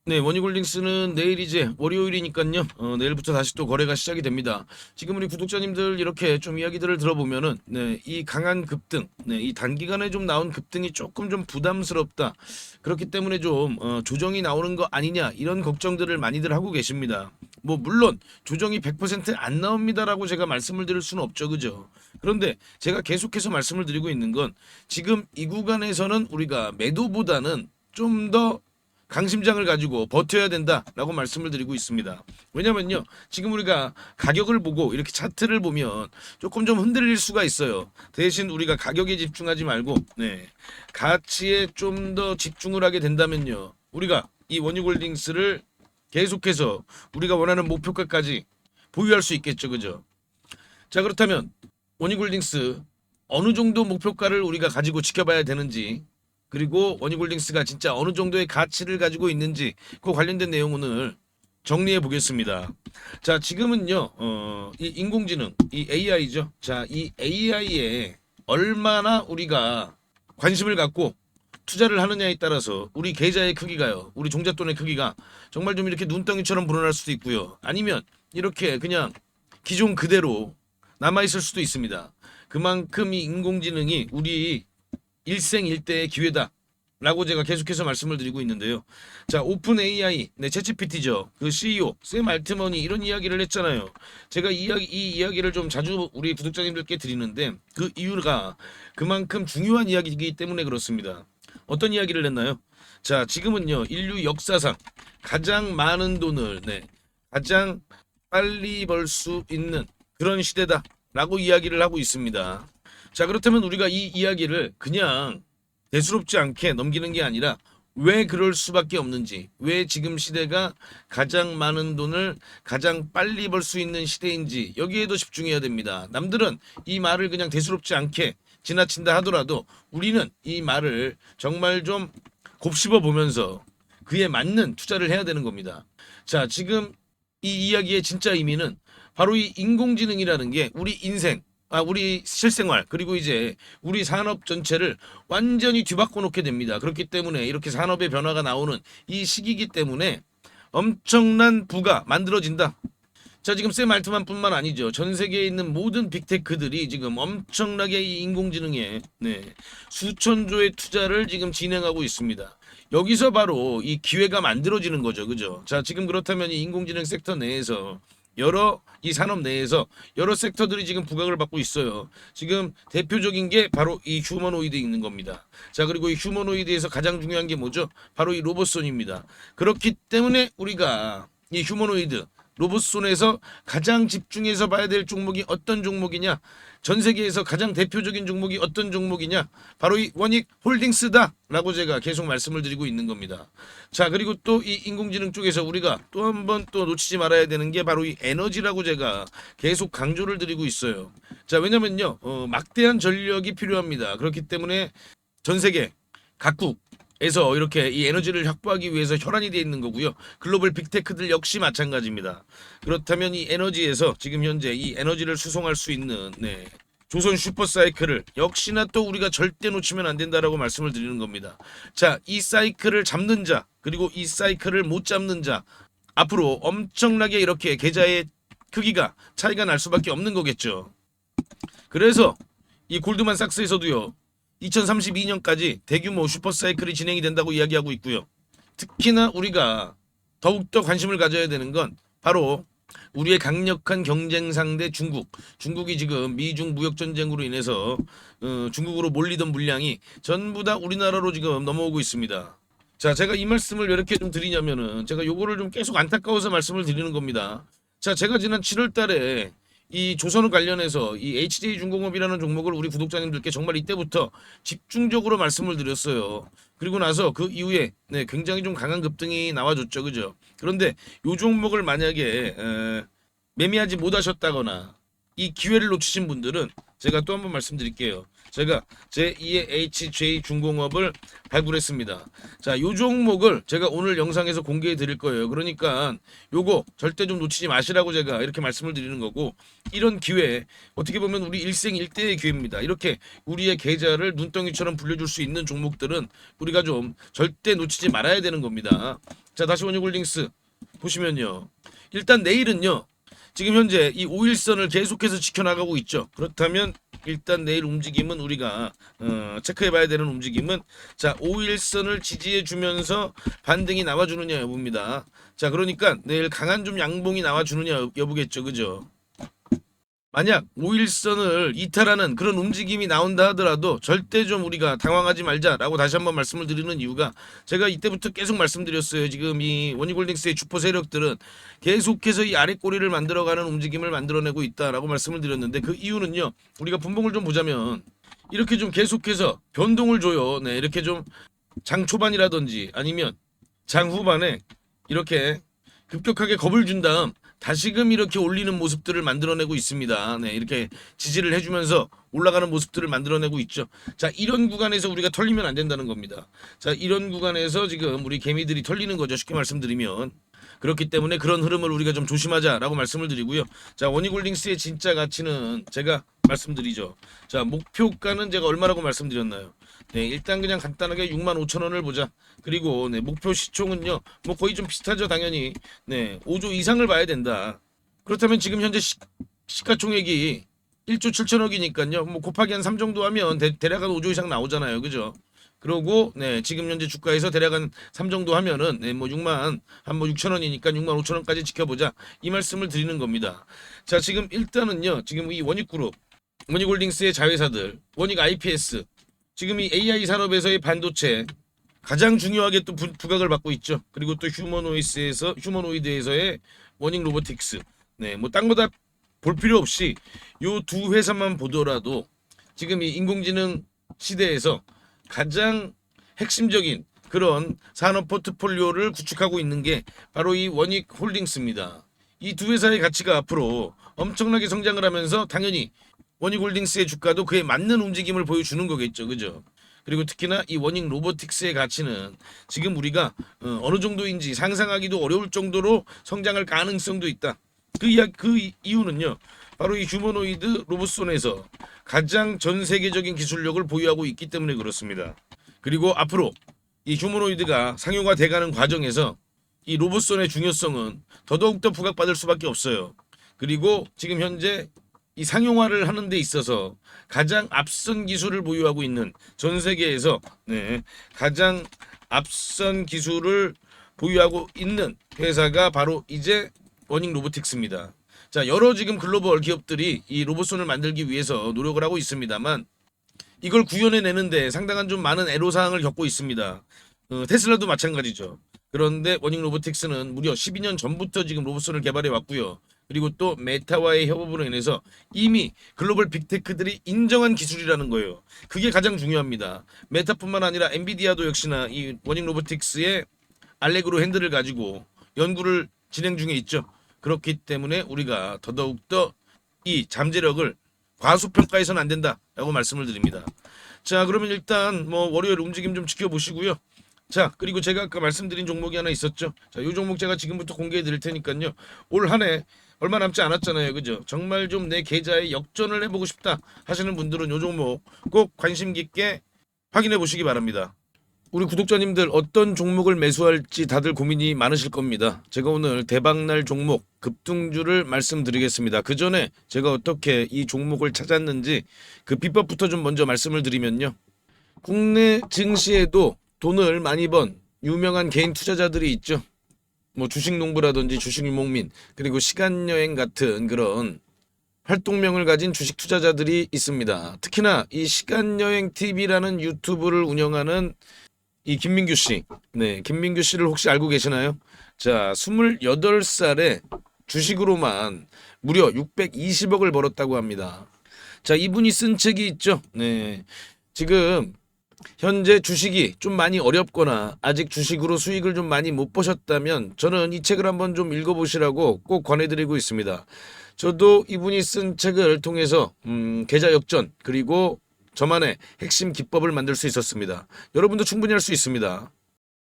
네, 원희골딩스는 내일 이제 월요일이니까요. 내일부터 다시 또 거래가 시작이 됩니다. 지금 우리 구독자님들 이렇게 좀 이야기들을 들어보면은 네, 이 강한 급등, 네, 이 단기간에 좀 나온 급등이 조금 좀 부담스럽다. 그렇기 때문에 좀 조정이 나오는 거 아니냐 이런 걱정들을 많이들 하고 계십니다. 뭐 물론 조정이 100%안 나옵니다라고 제가 말씀을 드릴 수는 없죠, 그죠? 그런데 제가 계속해서 말씀을 드리고 있는 건 지금 이 구간에서는 우리가 매도보다는 좀더 강심장을 가지고 버텨야 된다라고 말씀을 드리고 있습니다. 왜냐면요. 지금 우리가 가격을 보고 이렇게 차트를 보면 조금 좀 흔들릴 수가 있어요. 대신 우리가 가격에 집중하지 말고 가치에 좀 더 집중을 하게 된다면요. 우리가 이 원유골딩스를 계속해서 우리가 원하는 목표가까지 보유할 수 있겠죠. 그죠? 자, 그렇다면 원유골딩스 어느 정도 목표가를 우리가 가지고 지켜봐야 되는지, 그리고 원희골딩스가 진짜 어느 정도의 가치를 가지고 있는지 그 관련된 내용 오늘 정리해 보겠습니다. 자, 지금은요, 이 인공지능, 이 AI죠. 자, 이 AI에 얼마나 우리가 관심을 갖고 투자를 하느냐에 따라서 우리 계좌의 크기가요, 우리 종잣돈의 크기가 정말 좀 이렇게 눈덩이처럼 불어날 수도 있고요. 아니면 이렇게 그냥 기존 그대로 남아있을 수도 있습니다. 그만큼 이 인공지능이 우리 일생일대의 기회다 라고 제가 계속해서 말씀을 드리고 있는데요. 자, 오픈 AI, 네, 챗GPT죠. 그 CEO 샘 알트먼이 이런 이야기를 했잖아요. 제가 이 이야기를 좀 자주 우리 구독자님들께 드리는데 그 이유가 그만큼 중요한 이야기이기 때문에 그렇습니다. 어떤 이야기를 했나요? 자, 지금은요, 인류 역사상 가장 많은 돈을, 가장 빨리 벌 수 있는 그런 시대다라고 이야기를 하고 있습니다. 자, 그렇다면 우리가 이 이야기를 그냥 대수롭지 않게 넘기는 게 아니라 왜 그럴 수밖에 없는지, 왜 지금 시대가 가장 많은 돈을 가장 빨리 벌 수 있는 시대인지 여기에도 집중해야 됩니다. 남들은 이 말을 그냥 대수롭지 않게 지나친다 하더라도 우리는 이 말을 정말 좀 곱씹어 보면서 그에 맞는 투자를 해야 되는 겁니다. 자, 지금 이 이야기의 진짜 의미는 바로 이 인공지능이라는 게 우리 인생, 우리 실생활, 그리고 이제 우리 산업 전체를 완전히 뒤바꿔 놓게 됩니다. 그렇기 때문에 이렇게 산업의 변화가 나오는 이 시기이기 때문에 엄청난 부가 만들어진다. 자, 지금 샘 알트만뿐만 아니죠. 전 세계에 있는 모든 빅테크들이 지금 엄청나게 이 인공지능에 수천조의 투자를 지금 진행하고 있습니다. 여기서 바로 이 기회가 만들어지는 거죠. 그죠? 자, 지금 그렇다면 이 인공지능 섹터 내에서 여러 이 산업 내에서 여러 섹터들이 지금 부각을 받고 있어요. 지금 대표적인 게 바로 이 휴머노이드 있는 겁니다. 자, 그리고 이 휴머노이드에서 가장 중요한 게 뭐죠? 바로 이 로봇손입니다. 그렇기 때문에 우리가 이 휴머노이드 로봇손에서 가장 집중해서 봐야 될 종목이 어떤 종목이냐? 전 세계에서 가장 대표적인 종목이 어떤 종목이냐? 바로 이 원익 홀딩스다라고 제가 계속 말씀을 드리고 있는 겁니다. 자, 그리고 또 이 인공지능 쪽에서 우리가 또 한 번 또 놓치지 말아야 되는 게 바로 이 에너지라고 제가 계속 강조를 드리고 있어요. 자, 왜냐면요, 막대한 전력이 필요합니다. 그렇기 때문에 전 세계 각국에서 이렇게 이 에너지를 확보하기 위해서 혈안이 되어 있는 거고요. 글로벌 빅테크들 역시 마찬가지입니다. 그렇다면 이 에너지에서 지금 현재 이 에너지를 수송할 수 있는 조선 슈퍼사이클을 역시나 또 우리가 절대 놓치면 안 된다라고 말씀을 드리는 겁니다. 자, 이 사이클을 잡는 자, 그리고 이 사이클을 못 잡는 자, 앞으로 엄청나게 이렇게 계좌의 크기가 차이가 날 수밖에 없는 거겠죠. 그래서 이 골드만삭스에서도요, 2032년까지 대규모 슈퍼사이클이 진행이 된다고 이야기하고 있고요. 특히나 우리가 더욱더 관심을 가져야 되는 건 바로 우리의 강력한 경쟁 상대 중국. 중국이 지금 미중 무역 전쟁으로 인해서 중국으로 몰리던 물량이 전부 다 우리나라로 지금 넘어오고 있습니다. 자, 제가 이 말씀을 왜 이렇게 좀 드리냐면은 제가 요거를 좀 계속 안타까워서 말씀을 드리는 겁니다. 자, 제가 지난 7월 달에 이 조선업 관련해서 이 HJ중공업이라는 종목을 우리 구독자님들께 정말 이때부터 집중적으로 말씀을 드렸어요. 그리고 나서 그 이후에 굉장히 좀 강한 급등이 나와줬죠. 그죠? 그런데 이 종목을 만약에 매매하지 못하셨다거나 이 기회를 놓치신 분들은 제가 또 한 번 말씀드릴게요. 제가 제2의 HJ중공업을 발굴했습니다. 자, 요 종목을 제가 오늘 영상에서 공개해 드릴 거예요. 그러니까 요거 절대 좀 놓치지 마시라고 제가 이렇게 말씀을 드리는 거고, 이런 기회 어떻게 보면 우리 일생일대의 기회입니다. 이렇게 우리의 계좌를 눈덩이처럼 불려줄 수 있는 종목들은 우리가 좀 절대 놓치지 말아야 되는 겁니다. 자, 다시 원유골딩스 보시면요. 일단 내일은요. 지금 현재 이 5일선을 계속해서 지켜나가고 있죠. 그렇다면 일단 내일 움직임은 우리가 체크해봐야 되는 움직임은 자 5일선을 지지해주면서 반등이 나와주느냐 여부입니다. 자 그러니까 내일 강한 좀 양봉이 나와주느냐 여부겠죠. 그죠? 만약 5일선을 이탈하는 그런 움직임이 나온다 하더라도 절대 좀 우리가 당황하지 말자라고 다시 한번 말씀을 드리는 이유가 제가 이때부터 계속 말씀드렸어요. 지금 이 원유골딩스의 주포 세력들은 계속해서 이 아래 꼬리를 만들어가는 움직임을 만들어내고 있다라고 말씀을 드렸는데 그 이유는요. 우리가 분봉을 좀 보자면 이렇게 좀 계속해서 변동을 줘요. 네, 이렇게 좀 장 초반이라든지 아니면 장 후반에 이렇게 급격하게 겁을 준 다음 다시금 이렇게 올리는 모습들을 만들어내고 있습니다. 네, 이렇게 지지를 해주면서 올라가는 모습들을 만들어내고 있죠. 자, 이런 구간에서 우리가 털리면 안 된다는 겁니다. 자, 이런 구간에서 지금 우리 개미들이 털리는 거죠. 쉽게 말씀드리면. 그렇기 때문에 그런 흐름을 우리가 좀 조심하자라고 말씀을 드리고요. 자, 원유골딩스의 진짜 가치는 제가 말씀드리죠. 자, 목표가는 제가 얼마라고 말씀드렸나요? 네, 일단 그냥 간단하게 65,000원을 보자. 그리고 네, 목표 시총은요. 뭐 거의 좀 비슷하죠, 당연히. 네, 5조 이상을 봐야 된다. 그렇다면 지금 현재 시가총액이 1조 7천억이니까요. 뭐 곱하기 한 3 정도 하면 대략 한 5조 이상 나오잖아요. 그죠? 그러고 네, 지금 현재 주가에서 대략 한 3 정도 하면은 네, 뭐 6만 한 뭐 6천원이니까 6만 5천원까지 지켜보자. 이 말씀을 드리는 겁니다. 자, 지금 일단은요. 지금 이 원익그룹, 원익홀딩스의 자회사들, 원익 IPS 지금 이 AI 산업에서의 반도체 가장 중요하게 또 부각을 받고 있죠. 그리고 또 휴머노이드에서의 원익 로보틱스. 네, 뭐 딴 거 다 볼 필요 없이 요 두 회사만 보더라도 지금 이 인공지능 시대에서 가장 핵심적인 그런 산업 포트폴리오를 구축하고 있는 게 바로 이 원익 홀딩스입니다. 이 두 회사의 가치가 앞으로 엄청나게 성장을 하면서 당연히 원익홀딩스의 주가도 그에 맞는 움직임을 보여주는 거겠죠. 그죠? 그리고 특히나 이 원익 로보틱스의 가치는 지금 우리가 어느 정도인지 상상하기도 어려울 정도로 성장할 가능성도 있다. 그 이유는요. 바로 이 휴머노이드 로봇손에서 가장 전 세계적인 기술력을 보유하고 있기 때문에 그렇습니다. 그리고 앞으로 이 휴머노이드가 상용화 돼가는 과정에서 이 로봇손의 중요성은 더더욱더 부각받을 수밖에 없어요. 그리고 지금 현재 이 상용화를 하는 데 있어서 가장 앞선 기술을 보유하고 있는 전 세계에서 네, 가장 앞선 기술을 보유하고 있는 회사가 바로 이제 원익 로보틱스입니다. 자, 여러 지금 글로벌 기업들이 이 로봇손을 만들기 위해서 노력을 하고 있습니다만 이걸 구현해내는데 상당한 좀 많은 애로사항을 겪고 있습니다. 테슬라도 마찬가지죠. 그런데 원익 로보틱스는 무려 12년 전부터 지금 로봇손을 개발해 왔고요. 그리고 또 메타와의 협업으로 인해서 이미 글로벌 빅테크들이 인정한 기술이라는 거예요. 그게 가장 중요합니다. 메타뿐만 아니라 엔비디아도 역시나 이 원익 로보틱스의 알레그로 핸들을 가지고 연구를 진행 중에 있죠. 그렇기 때문에 우리가 더더욱더 이 잠재력을 과소평가해서는 안 된다라고 말씀을 드립니다. 자, 그러면 일단 뭐 월요일 움직임 좀 지켜보시고요. 자, 그리고 제가 아까 말씀드린 종목이 하나 있었죠. 자, 이 종목 제가 지금부터 공개해 드릴 테니까요. 올 한 해 얼마 남지 않았잖아요. 그죠? 정말 좀 내 계좌에 역전을 해보고 싶다 하시는 분들은 이 종목 꼭 관심 깊게 확인해 보시기 바랍니다. 우리 구독자님들 어떤 종목을 매수할지 다들 고민이 많으실 겁니다. 제가 오늘 대박날 종목 급등주를 말씀드리겠습니다. 그 전에 제가 어떻게 이 종목을 찾았는지 그 비법부터 좀 먼저 말씀을 드리면요. 국내 증시에도 돈을 많이 번 유명한 개인 투자자들이 있죠. 뭐 주식농부라든지 주식유목민 그리고 시간여행 같은 그런 활동명을 가진 주식 투자자들이 있습니다. 특히나 이 시간여행 TV라는 유튜브를 운영하는 이 김민규 씨. 네, 김민규 씨를 혹시 알고 계시나요? 자, 28살에 주식으로만 무려 620억을 벌었다고 합니다. 자, 이분이 쓴 책이 있죠. 네. 지금 현재 주식이 좀 많이 어렵거나 아직 주식으로 수익을 좀 많이 못 보셨다면 저는 이 책을 한번 좀 읽어보시라고 꼭 권해드리고 있습니다. 저도 이분이 쓴 책을 통해서 계좌 역전 그리고 저만의 핵심 기법을 만들 수 있었습니다. 여러분도 충분히 할 수 있습니다.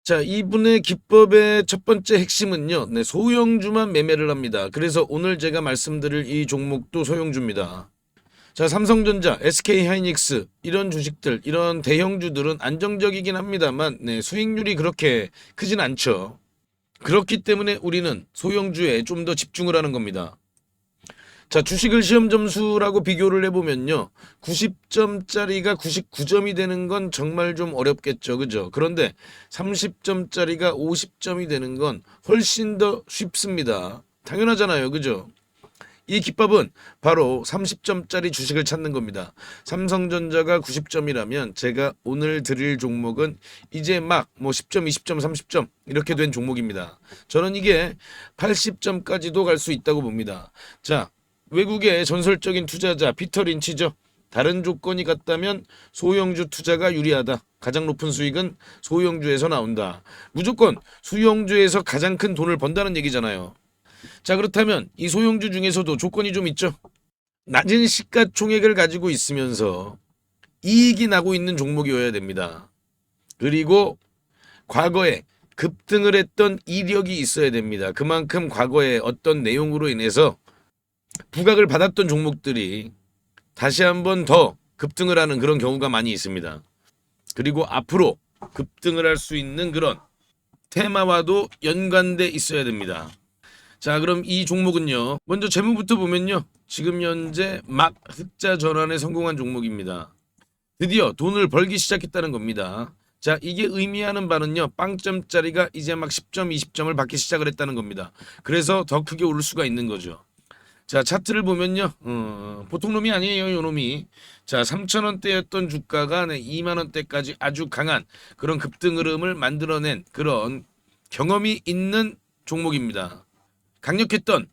자, 이분의 기법의 첫 번째 핵심은요. 네, 소형주만 매매를 합니다. 그래서 오늘 제가 말씀드릴 이 종목도 소형주입니다. 자, 삼성전자, SK하이닉스 이런 주식들, 이런 대형주들은 안정적이긴 합니다만 네, 수익률이 그렇게 크진 않죠. 그렇기 때문에 우리는 소형주에 좀 더 집중을 하는 겁니다. 자, 주식을 시험 점수라고 비교를 해보면요. 90점짜리가 99점이 되는 건 정말 좀 어렵겠죠. 그죠? 그런데 30점짜리가 50점이 되는 건 훨씬 더 쉽습니다. 당연하잖아요. 그죠? 이 기법은 바로 30점짜리 주식을 찾는 겁니다. 삼성전자가 90점이라면 제가 오늘 드릴 종목은 이제 막 뭐 10점, 20점, 30점 이렇게 된 종목입니다. 저는 이게 80점까지도 갈 수 있다고 봅니다. 자, 외국의 전설적인 투자자 피터 린치죠. 다른 조건이 같다면 소형주 투자가 유리하다. 가장 높은 수익은 소형주에서 나온다. 무조건 소형주에서 가장 큰 돈을 번다는 얘기잖아요. 자, 그렇다면 이 소형주 중에서도 조건이 좀 있죠. 낮은 시가총액을 가지고 있으면서 이익이 나고 있는 종목이어야 됩니다. 그리고 과거에 급등을 했던 이력이 있어야 됩니다. 그만큼 과거에 어떤 내용으로 인해서 부각을 받았던 종목들이 다시 한번 더 급등을 하는 그런 경우가 많이 있습니다. 그리고 앞으로 급등을 할 수 있는 그런 테마와도 연관돼 있어야 됩니다. 자, 그럼 이 종목은요. 먼저 재무부터 보면요. 지금 현재 막 흑자 전환에 성공한 종목입니다. 드디어 돈을 벌기 시작했다는 겁니다. 자, 이게 의미하는 바는요. 빵점짜리가 이제 막 10점, 20점을 받기 시작을 했다는 겁니다. 그래서 더 크게 오를 수가 있는 거죠. 자, 차트를 보면요. 보통 놈이 아니에요, 요 놈이. 자, 3,000원대였던 주가가 2만원대까지 아주 강한 그런 급등 흐름을 만들어낸 그런 경험이 있는 종목입니다. 강력했던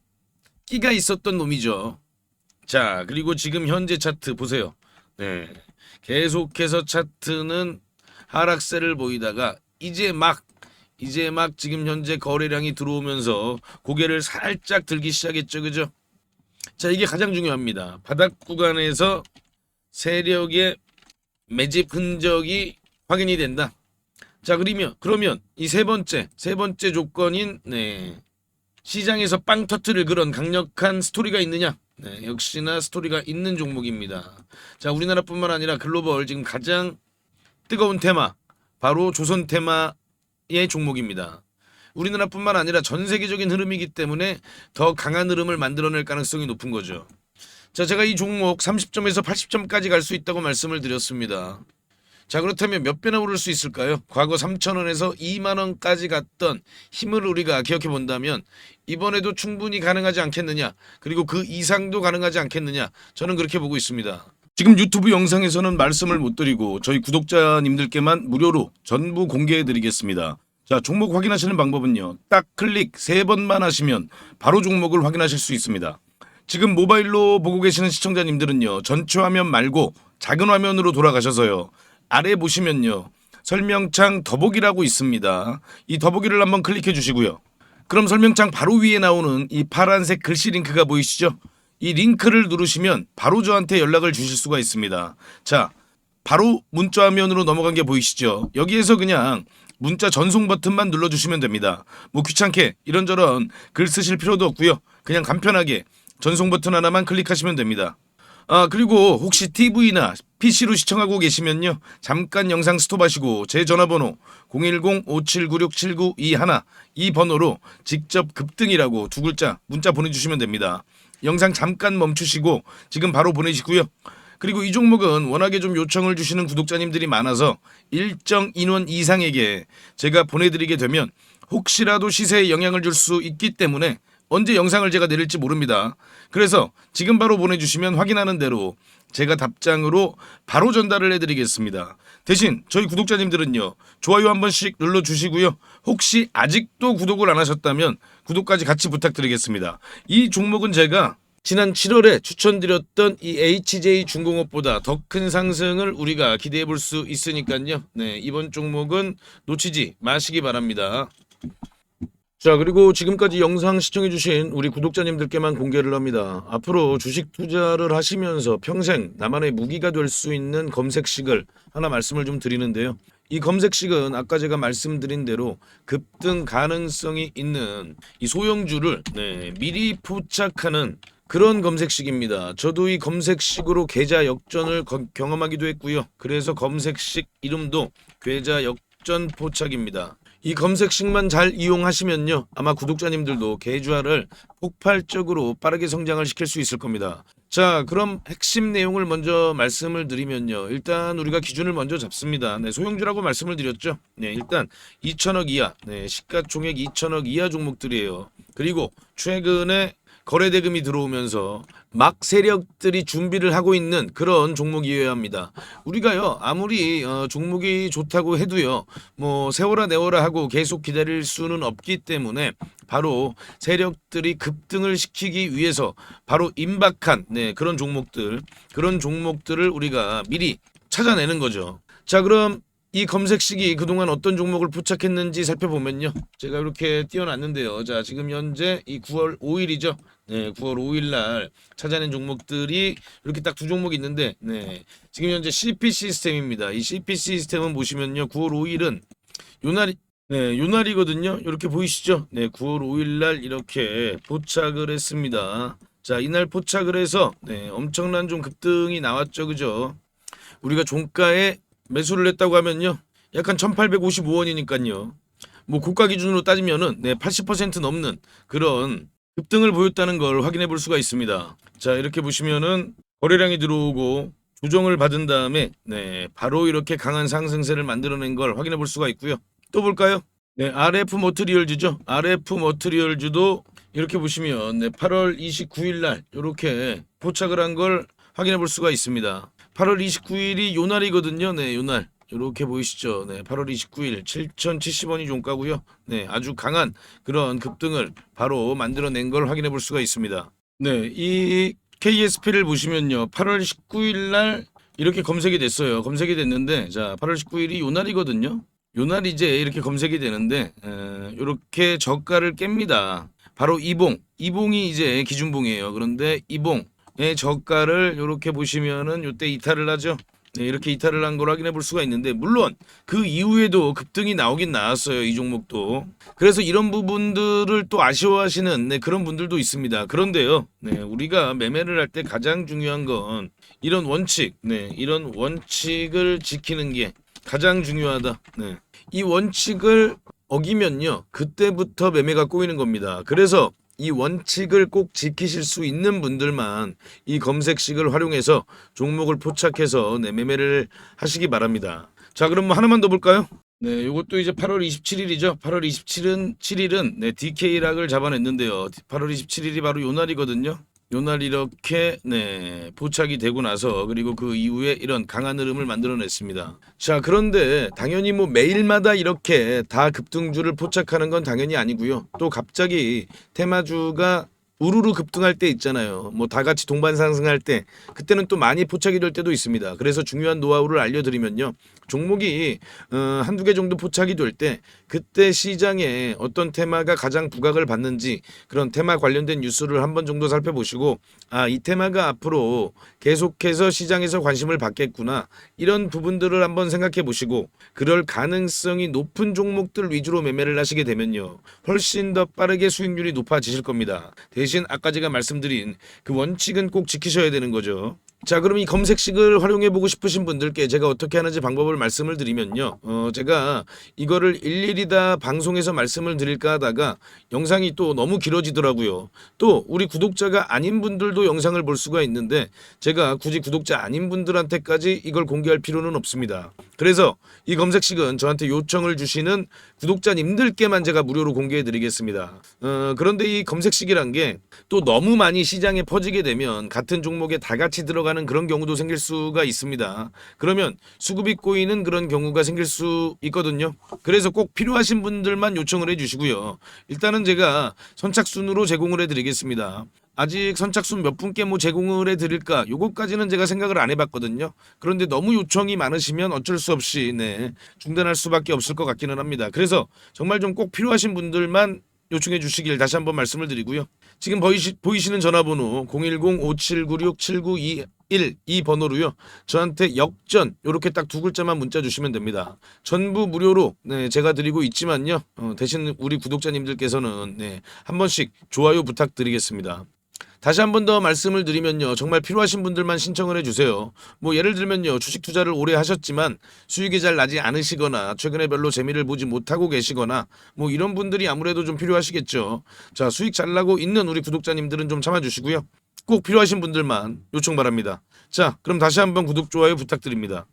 끼가 있었던 놈이죠. 자, 그리고 지금 현재 차트 보세요. 네. 계속해서 차트는 하락세를 보이다가 이제 막 지금 현재 거래량이 들어오면서 고개를 살짝 들기 시작했죠. 그죠? 자, 이게 가장 중요합니다. 바닥 구간에서 세력의 매집 흔적이 확인이 된다. 자, 그러면 이 세 번째 조건인 시장에서 빵 터트릴 그런 강력한 스토리가 있느냐? 네, 역시나 스토리가 있는 종목입니다. 자, 우리나라뿐만 아니라 글로벌 지금 가장 뜨거운 테마 바로 조선 테마의 종목입니다. 우리나라뿐만 아니라 전 세계적인 흐름이기 때문에 더 강한 흐름을 만들어낼 가능성이 높은 거죠. 자, 제가 이 종목 30점에서 80점까지 갈 수 있다고 말씀을 드렸습니다. 자, 그렇다면 몇 배나 오를 수 있을까요? 과거 3,000원에서 2만원까지 갔던 힘을 우리가 기억해 본다면 이번에도 충분히 가능하지 않겠느냐, 그리고 그 이상도 가능하지 않겠느냐, 저는 그렇게 보고 있습니다. 지금 유튜브 영상에서는 말씀을 못 드리고 저희 구독자님들께만 무료로 전부 공개해 드리겠습니다. 자, 종목 확인하시는 방법은요. 딱 클릭 3번만 하시면 바로 종목을 확인하실 수 있습니다. 지금 모바일로 보고 계시는 시청자님들은요. 전체 화면 말고 작은 화면으로 돌아가셔서요. 아래 보시면요. 설명창 더보기라고 있습니다. 이 더보기를 한번 클릭해 주시고요. 그럼 설명창 바로 위에 나오는 이 파란색 글씨 링크가 보이시죠? 이 링크를 누르시면 바로 저한테 연락을 주실 수가 있습니다. 자, 바로 문자 화면으로 넘어간 게 보이시죠? 여기에서 그냥 문자 전송 버튼만 눌러주시면 됩니다. 뭐 귀찮게 이런저런 글 쓰실 필요도 없고요. 그냥 간편하게 전송 버튼 하나만 클릭하시면 됩니다. 아, 그리고 혹시 TV나 PC로 시청하고 계시면요. 잠깐 영상 스톱하시고 제 전화번호 010-5796-7921 이 번호로 직접 급등이라고 2글자 문자 보내주시면 됩니다. 영상 잠깐 멈추시고 지금 바로 보내시고요. 그리고 이 종목은 워낙에 좀 요청을 주시는 구독자님들이 많아서 일정 인원 이상에게 제가 보내드리게 되면 혹시라도 시세에 영향을 줄 수 있기 때문에 언제 영상을 제가 내릴지 모릅니다. 그래서 지금 바로 보내주시면 확인하는 대로 제가 답장으로 바로 전달을 해드리겠습니다. 대신 저희 구독자님들은요. 좋아요 한 번씩 눌러주시고요. 혹시 아직도 구독을 안 하셨다면 구독까지 같이 부탁드리겠습니다. 이 종목은 제가 지난 7월에 추천드렸던 이 HJ중공업보다 더 큰 상승을 우리가 기대해 볼 수 있으니까요. 네, 이번 종목은 놓치지 마시기 바랍니다. 자, 그리고 지금까지 영상 시청해주신 우리 구독자님들께만 공개를 합니다. 앞으로 주식 투자를 하시면서 평생 나만의 무기가 될 수 있는 검색식을 하나 말씀을 좀 드리는데요. 이 검색식은 아까 제가 말씀드린 대로 급등 가능성이 있는 이 소형주를 미리 포착하는 그런 검색식입니다. 저도 이 검색식으로 계좌 역전을 경험하기도 했고요. 그래서 검색식 이름도 계좌 역전 포착입니다. 이 검색식만 잘 이용하시면요. 아마 구독자님들도 계좌를 폭발적으로 빠르게 성장을 시킬 수 있을 겁니다. 자, 그럼 핵심 내용을 먼저 말씀을 드리면요. 일단 우리가 기준을 먼저 잡습니다. 네, 소형주라고 말씀을 드렸죠. 네, 일단 2천억 이하, 네, 시가총액 2천억 이하 종목들이에요. 그리고 최근에 거래대금이 들어오면서 막 세력들이 준비를 하고 있는 그런 종목이어야 합니다. 우리가요 아무리 종목이 좋다고 해도요 뭐 세워라 내워라 하고 계속 기다릴 수는 없기 때문에 바로 세력들이 급등을 시키기 위해서 바로 임박한 그런 종목들을 우리가 미리 찾아내는 거죠. 자, 그럼 이 검색식이 그동안 어떤 종목을 포착했는지 살펴보면요. 제가 이렇게 띄워놨는데요. 자, 지금 현재 이 9월 5일이죠. 네, 9월 5일 날 찾아낸 종목들이 이렇게 딱 두 종목이 있는데, 네, 지금 현재 CP 시스템입니다. 이 CP 시스템은 보시면요. 9월 5일은 요날이, 네, 요날이거든요. 이렇게 보이시죠? 네, 9월 5일 날 이렇게 포착을 했습니다. 자, 이날 포착을 해서, 네, 엄청난 좀 급등이 나왔죠. 그죠? 우리가 종가에 매수를 했다고 하면요. 약간 1855원이니까요. 뭐 고가 기준으로 따지면은 80% 넘는 그런 급등을 보였다는 걸 확인해 볼 수가 있습니다. 자, 이렇게 보시면은 거래량이 들어오고 조정을 받은 다음에 바로 이렇게 강한 상승세를 만들어낸 걸 확인해 볼 수가 있고요. 또 볼까요? 네, RF 머트리얼즈죠. RF 머트리얼즈도 이렇게 보시면 8월 29일 날 이렇게 포착을 한 걸 확인해 볼 수가 있습니다. 8월 29일이 요날이거든요. 네, 요날. 이렇게 보이시죠? 네, 8월 29일 7,070원이 종가고요. 네, 아주 강한 그런 급등을 바로 만들어낸 걸 확인해 볼 수가 있습니다. 네, 이 KSP를 보시면요. 8월 19일 날 이렇게 검색이 됐어요. 검색이 됐는데 자, 8월 19일이 요날이거든요. 요날 이제 이렇게 검색이 되는데 이렇게 저가를 깹니다. 바로 이봉이 이제 기준봉이에요. 그런데 이봉의 저가를 이렇게 보시면은 요때 이탈을 하죠. 네, 이렇게 이탈을 한 걸 확인해 볼 수가 있는데 물론 그 이후에도 급등이 나오긴 나왔어요. 이 종목도. 그래서 이런 부분들을 또 아쉬워하시는 그런 분들도 있습니다. 그런데요. 우리가 매매를 할 때 가장 중요한 건 이런 원칙, 이런 원칙을 지키는 게 가장 중요하다. 이 원칙을 어기면요. 그때부터 매매가 꼬이는 겁니다. 그래서 이 원칙을 꼭 지키실 수 있는 분들만 이 검색식을 활용해서 종목을 포착해서 매매를 하시기 바랍니다. 자, 그럼 뭐 하나만 더 볼까요? 네, 이것도 이제 8월 27일이죠. 8월 27일은 DK락을 잡아냈는데요. 8월 27일이 바로 요 날이거든요. 요날 이렇게 포착이 되고 나서 그리고 그 이후에 이런 강한 흐름을 만들어냈습니다. 자, 그런데 당연히 뭐 매일마다 이렇게 다 급등주를 포착하는 건 당연히 아니고요. 또 갑자기 테마주가 우르르 급등할 때 있잖아요. 뭐 다 같이 동반 상승할 때 그때는 또 많이 포착이 될 때도 있습니다. 그래서 중요한 노하우를 알려드리면요. 종목이 한두 개 정도 포착이 될 때 그때 시장에 어떤 테마가 가장 부각을 받는지 그런 테마 관련된 뉴스를 한번 정도 살펴보시고 이 테마가 앞으로 계속해서 시장에서 관심을 받겠구나 이런 부분들을 한번 생각해 보시고 그럴 가능성이 높은 종목들 위주로 매매를 하시게 되면요. 훨씬 더 빠르게 수익률이 높아지실 겁니다. 대신 아까 제가 말씀드린 그 원칙은 꼭 지키셔야 되는 거죠. 자, 그럼 이 검색식을 활용해 보고 싶으신 분들께 제가 어떻게 하는지 방법을 말씀을 드리면요. 제가 이거를 일일이 다 방송에서 말씀을 드릴까 하다가 영상이 또 너무 길어지더라고요. 또 우리 구독자가 아닌 분들도 영상을 볼 수가 있는데 제가 굳이 구독자 아닌 분들한테까지 이걸 공개할 필요는 없습니다. 그래서 이 검색식은 저한테 요청을 주시는 구독자님들께만 제가 무료로 공개해 드리겠습니다. 그런데 이 검색식이란 게 또 너무 많이 시장에 퍼지게 되면 같은 종목에 다 같이 들어가는 그런 경우도 생길 수가 있습니다. 그러면 수급이 꼬이는 그런 경우가 생길 수 있거든요. 그래서 꼭 필요하신 분들만 요청을 해주시고요. 일단은 제가 선착순으로 제공을 해드리겠습니다. 아직 선착순 몇 분께 뭐 제공을 해드릴까 요것까지는 제가 생각을 안 해봤거든요. 그런데 너무 요청이 많으시면 어쩔 수 없이 중단할 수밖에 없을 것 같기는 합니다. 그래서 정말 좀 꼭 필요하신 분들만 요청해 주시길 다시 한번 말씀을 드리고요. 지금 보이시는 전화번호 010-5796-7921 이 번호로요. 저한테 역전 이렇게 딱 두 글자만 문자 주시면 됩니다. 전부 무료로 제가 드리고 있지만요. 대신 우리 구독자님들께서는 한 번씩 좋아요 부탁드리겠습니다. 다시 한 번 더 말씀을 드리면요. 정말 필요하신 분들만 신청을 해주세요. 뭐 예를 들면요. 주식 투자를 오래 하셨지만 수익이 잘 나지 않으시거나 최근에 별로 재미를 보지 못하고 계시거나 뭐 이런 분들이 아무래도 좀 필요하시겠죠. 자, 수익 잘 나고 있는 우리 구독자님들은 좀 참아주시고요. 꼭 필요하신 분들만 요청 바랍니다. 자, 그럼 다시 한번 구독, 좋아요 부탁드립니다.